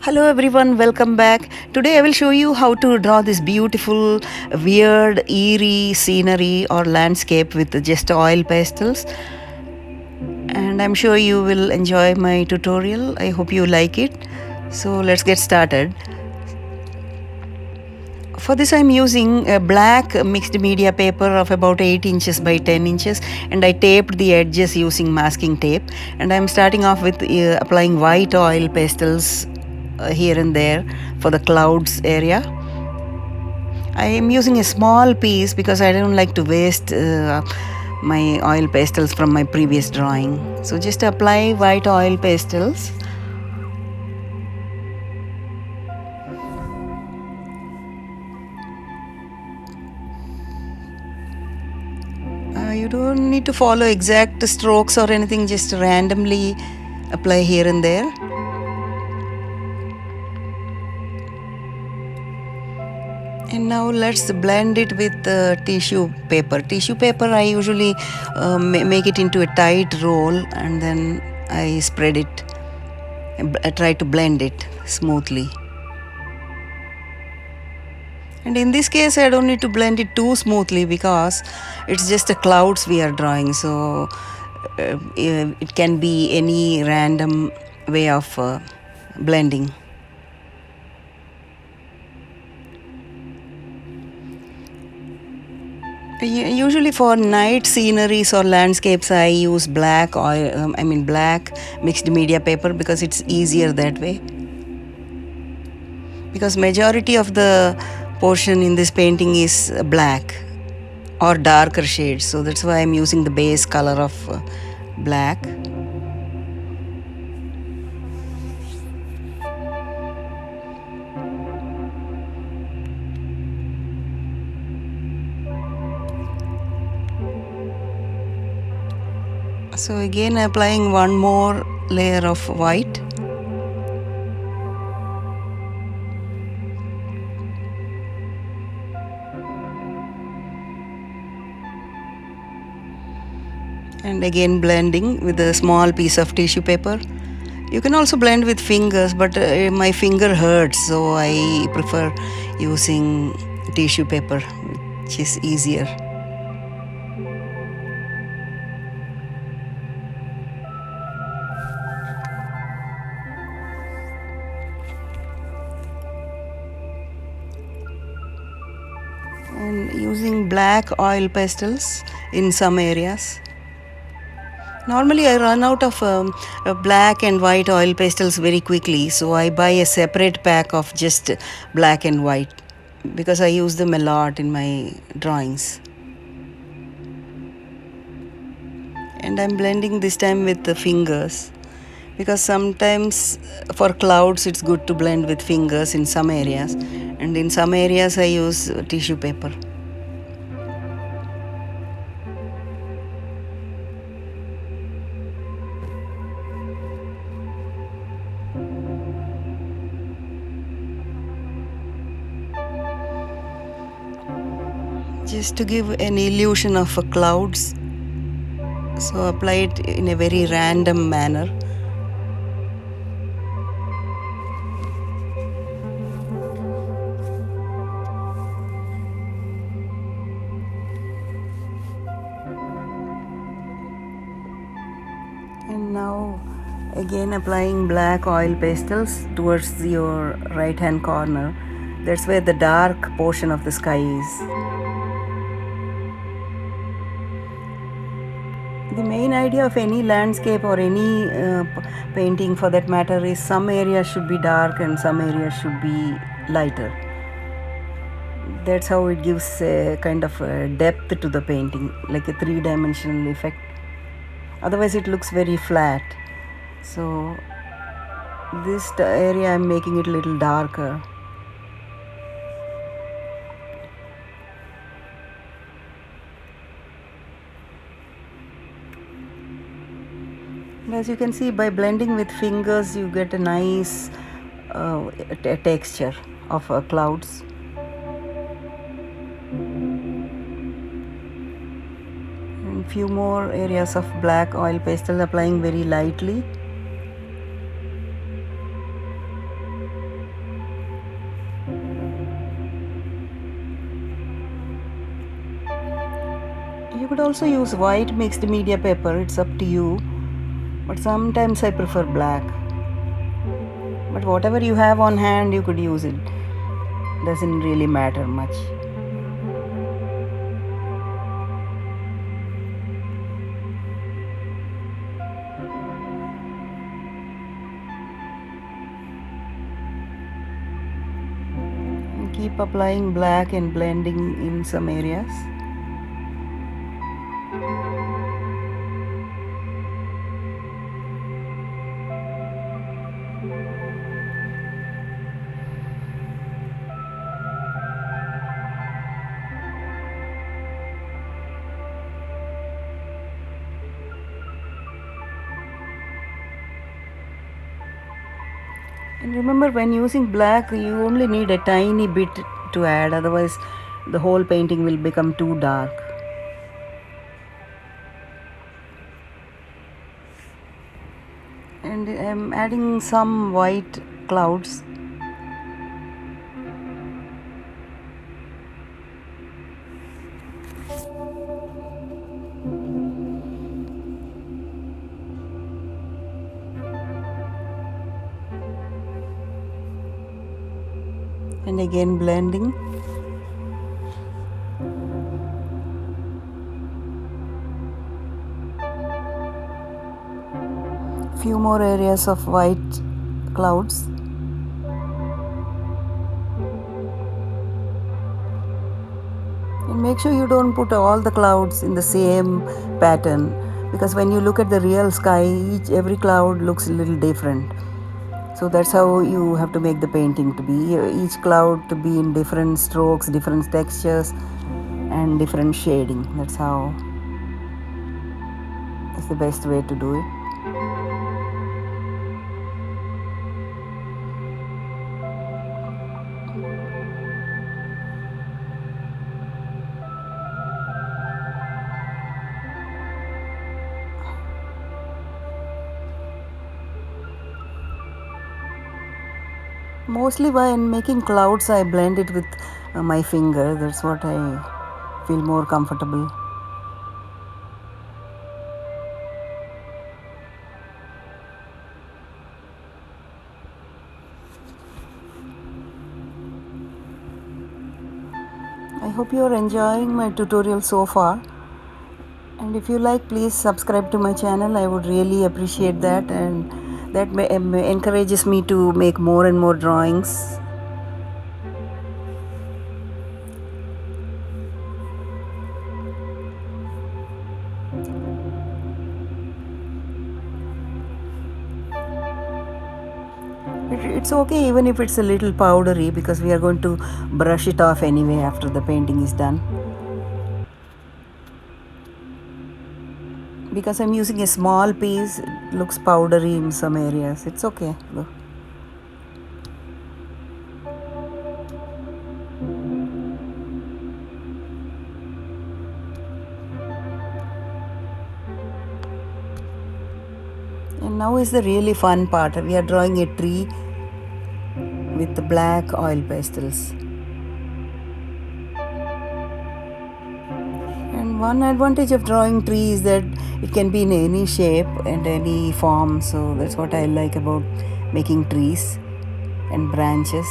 Hello everyone, welcome back. Today I will show you how to draw this beautiful, weird, eerie scenery or landscape with just oil pastels. And I'm sure you will enjoy my tutorial. I hope you like it. So let's get started. For this I'm using a black mixed media paper of about 8 inches by 10 inches, and I taped the edges using masking tape, and I'm starting off with applying white oil pastels here and there for the clouds area. I am using a small piece because I don't like to waste my oil pastels from my previous drawing. So just apply white oil pastels. You don't need to follow exact strokes or anything, just randomly apply here and there. And now let's blend it with tissue paper. Tissue paper I usually make it into a tight roll, and then I spread it. I try to blend it smoothly. And in this case I don't need to blend it too smoothly because it's just the clouds we are drawing, so it can be any random way of blending. Usually for night sceneries or landscapes I use black oil, black mixed media paper because it's easier that way. Because majority of the portion in this painting is black or darker shades, so that's why I'm using the base color of black. So again applying one more layer of white. And again blending with a small piece of tissue paper. You can also blend with fingers, but my finger hurts, so I prefer using tissue paper, which is easier. And using black oil pastels in some areas. Normally I run out of black and white oil pastels very quickly, so I buy a separate pack of just black and white because I use them a lot in my drawings. And I'm blending this time with the fingers because sometimes for clouds it's good to blend with fingers in some areas, and in some areas I use tissue paper. Just to give an illusion of clouds, so apply it in a very random manner. And now again applying black oil pastels towards your right hand corner. That's where the dark portion of the sky is. The main idea of any landscape or any painting for that matter is some areas should be dark and some areas should be lighter. That's how it gives a kind of a depth to the painting, like a three-dimensional effect. Otherwise it looks very flat. So this area I'm making it a little darker. And as you can see, by blending with fingers you get a nice texture of clouds. And few more areas of black oil pastel applying very lightly. could also use white mixed media paper, it's up to you, but sometimes I prefer black. But whatever you have on hand, you could use it. Doesn't really matter much. And keep applying black and blending in some areas. And remember, when using black, you only need a tiny bit to add, otherwise the whole painting will become too dark. And I'm adding some white clouds. And again blending. Few more areas of white clouds. And make sure you don't put all the clouds in the same pattern, because when you look at the real sky, every cloud looks a little different. So that's how you have to make the painting to be. Each cloud to be in different strokes, different textures, and different shading. That's how it's the best way to do it. Mostly when making clouds, I blend it with my finger. That's what I feel more comfortable. I hope you are enjoying my tutorial so far. And if you like, please subscribe to my channel. I would really appreciate that, and that encourages me to make more and more drawings. It's okay even if it's a little powdery, because we are going to brush it off anyway after the painting is done. Because I'm using a small piece, it looks powdery in some areas. It's okay though. And now is the really fun part. We are drawing a tree with the black oil pastels. And one advantage of drawing tree is that it can be in any shape and any form. So that's what I like about making trees and branches.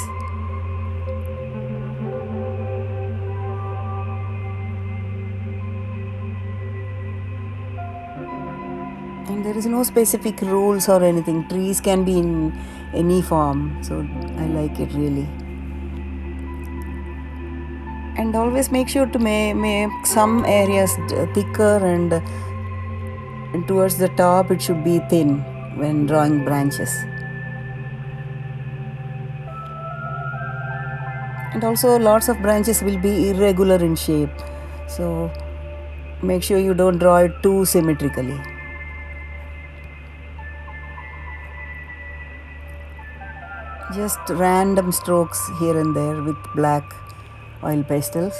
And there is no specific rules or anything. Trees can be in any form. So I like it really. And always make sure to make some areas thicker, and towards the top it should be thin when drawing branches. And also lots of branches will be irregular in shape, so make sure you don't draw it too symmetrically. Just random strokes here and there with black oil pastels.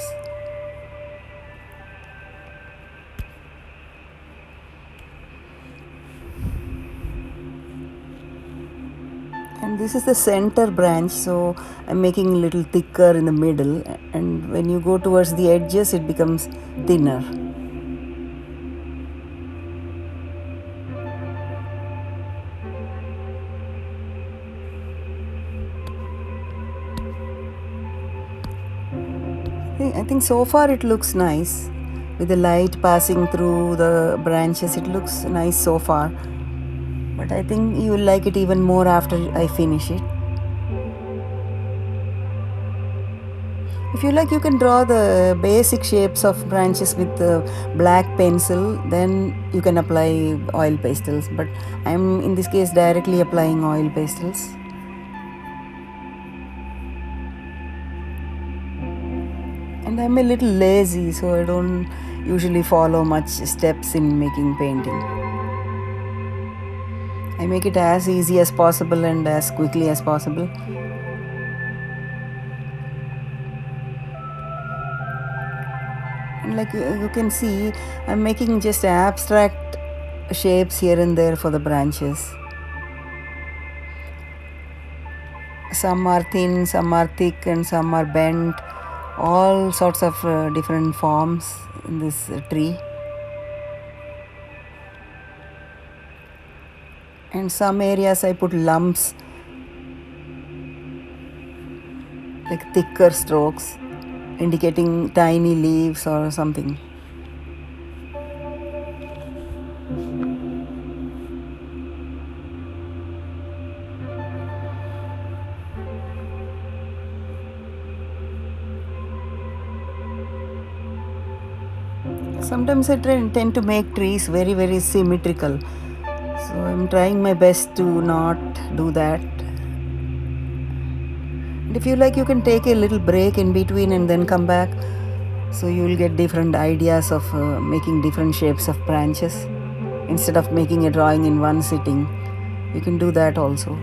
And this is the center branch, so I'm making a little thicker in the middle, and when you go towards the edges it becomes thinner. I think so far it looks nice. With the light passing through the branches, it looks nice so far. But I think you will like it even more after I finish it. If you like, you can draw the basic shapes of branches with the black pencil, then you can apply oil pastels. But I'm in this case directly applying oil pastels. And I'm a little lazy, so I don't usually follow much steps in making painting. I make it as easy as possible and as quickly as possible. And like you can see, I'm making just abstract shapes here and there for the branches. Some are thin, some are thick, and some are bent. All sorts of different forms in this tree. And some areas I put lumps, like thicker strokes, indicating tiny leaves or something. Sometimes I tend to make trees very, very symmetrical. So I'm trying my best to not do that. And if you like, you can take a little break in between and then come back. So you will get different ideas of making different shapes of branches. Instead of making a drawing in one sitting, you can do that also.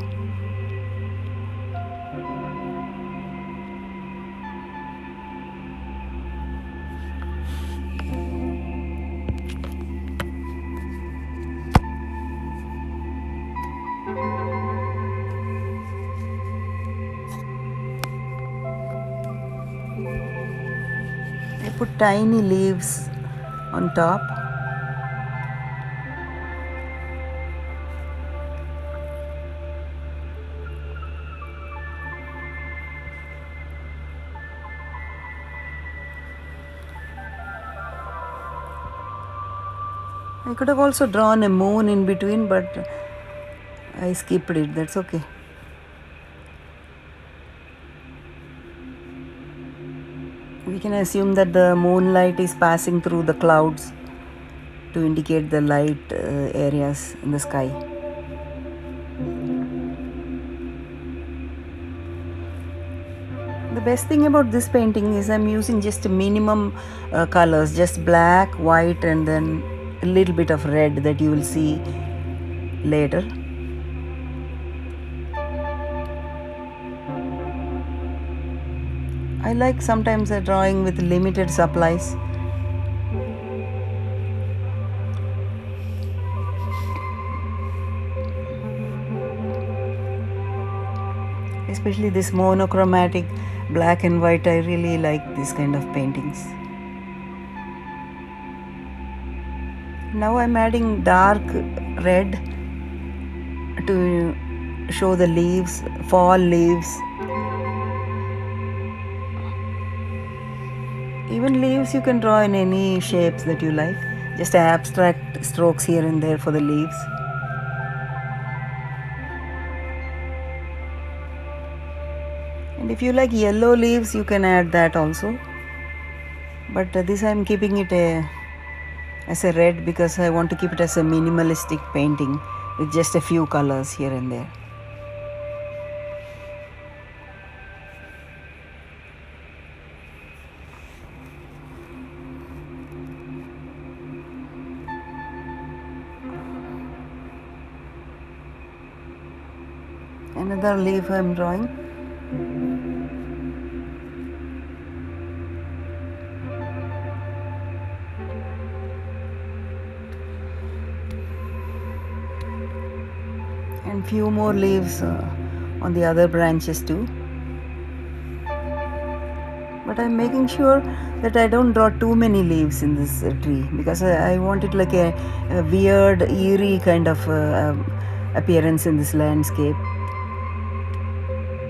I put tiny leaves on top. I could have also drawn a moon in between, but I skipped it. That's okay. We can assume that the moonlight is passing through the clouds to indicate the light areas in the sky. The best thing about this painting is I'm using just a minimum colors, just black, white, and then a little bit of red that you will see later. I like sometimes a drawing with limited supplies. Especially this monochromatic black and white, I really like this kind of paintings. Now I'm adding dark red to show the leaves, fall leaves. Even leaves you can draw in any shapes that you like. Just abstract strokes here and there for the leaves. And if you like yellow leaves, you can add that also. But this I'm keeping it as a red because I want to keep it as a minimalistic painting with just a few colors here and there. Another leaf I'm drawing. And few more leaves on the other branches too. But I'm making sure that I don't draw too many leaves in this tree because I want it like a weird, eerie kind of appearance in this landscape.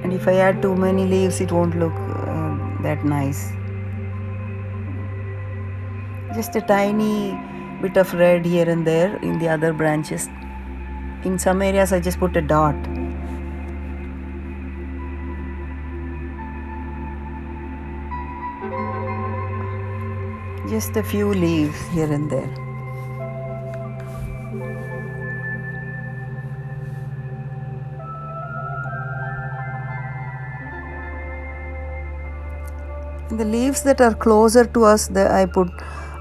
And if I add too many leaves, it won't look that nice. Just a tiny bit of red here and there in the other branches. In some areas I just put a dot. Just a few leaves here and there. And the leaves that are closer to us,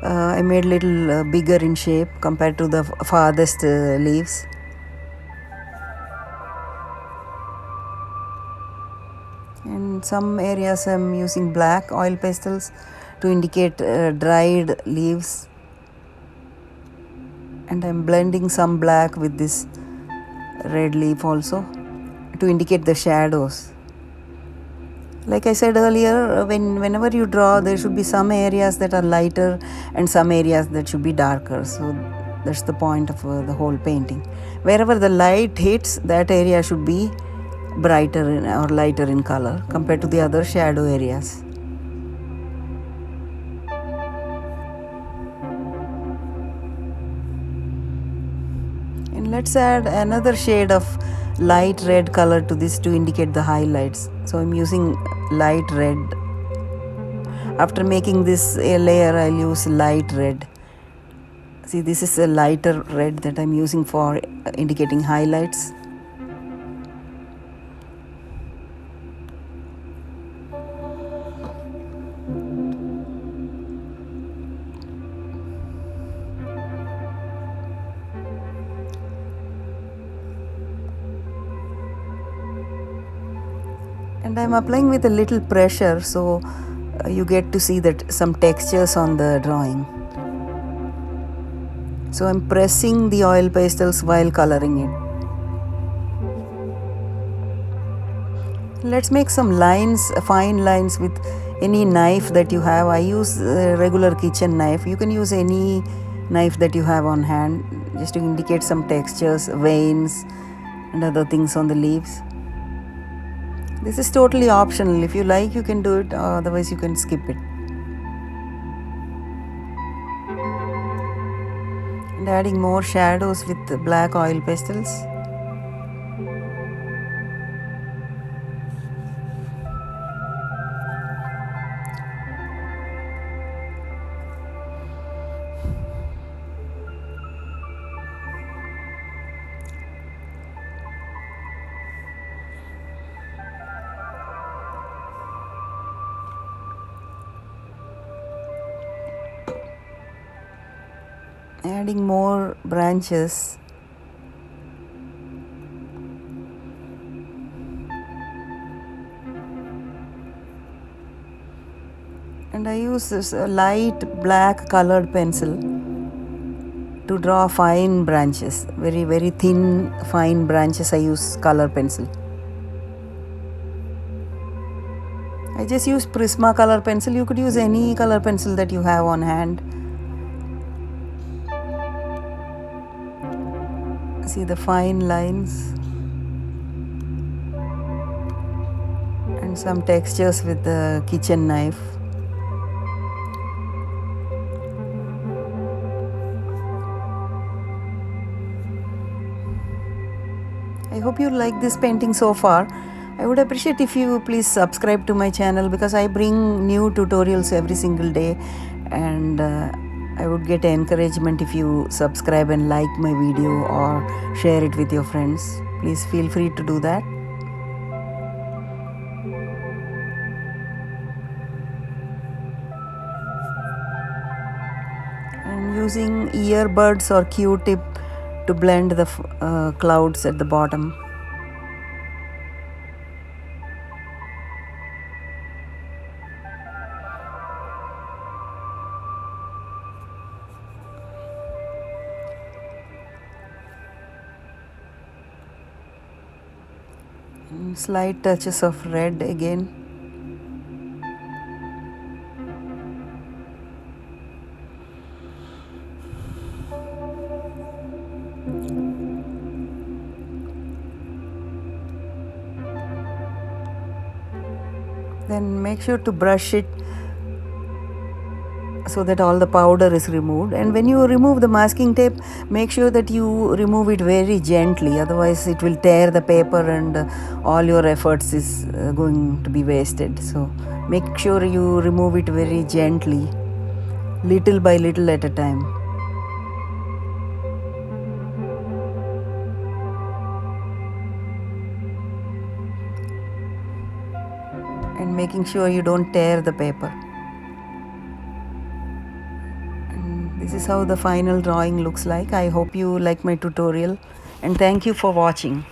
I made little bigger in shape compared to the farthest leaves. In some areas I'm using black oil pastels to indicate dried leaves, and I'm blending some black with this red leaf also to indicate the shadows. Like I said earlier, whenever you draw, there should be some areas that are lighter and some areas that should be darker. So that's the point of the whole painting. Wherever the light hits, that area should be brighter or lighter in color compared to the other shadow areas. And let's add another shade of light red color to this to indicate the highlights. So I'm using light red. After making this layer, I'll use light red. See, this is a lighter red that I'm using for indicating highlights. And I'm applying with a little pressure, so you get to see that some textures on the drawing. So I'm pressing the oil pastels while coloring it. Let's make some lines, fine lines with any knife that you have. I use a regular kitchen knife. You can use any knife that you have on hand, just to indicate some textures, veins and other things on the leaves. This is totally optional. If you like, you can do it, otherwise you can skip it. And adding more shadows with the black oil pastels. Adding more branches. And I use this light black colored pencil to draw fine branches, very very thin fine branches. I use color pencil. I just use Prisma color pencil. You could use any color pencil that you have on hand. See the fine lines and some textures with the kitchen knife. I hope you like this painting so far. I would appreciate if you please subscribe to my channel, because I bring new tutorials every single day, and I would get encouragement if you subscribe and like my video or share it with your friends. Please feel free to do that. I'm using earbuds or Q-tip to blend the clouds at the bottom. And slight touches of red again. Then make sure to brush it so that all the powder is removed. And when you remove the masking tape, make sure that you remove it very gently, otherwise it will tear the paper and all your efforts is going to be wasted. So make sure you remove it very gently, little by little at a time. And making sure you don't tear the paper. And this is how the final drawing looks like. I hope you like my tutorial, and thank you for watching.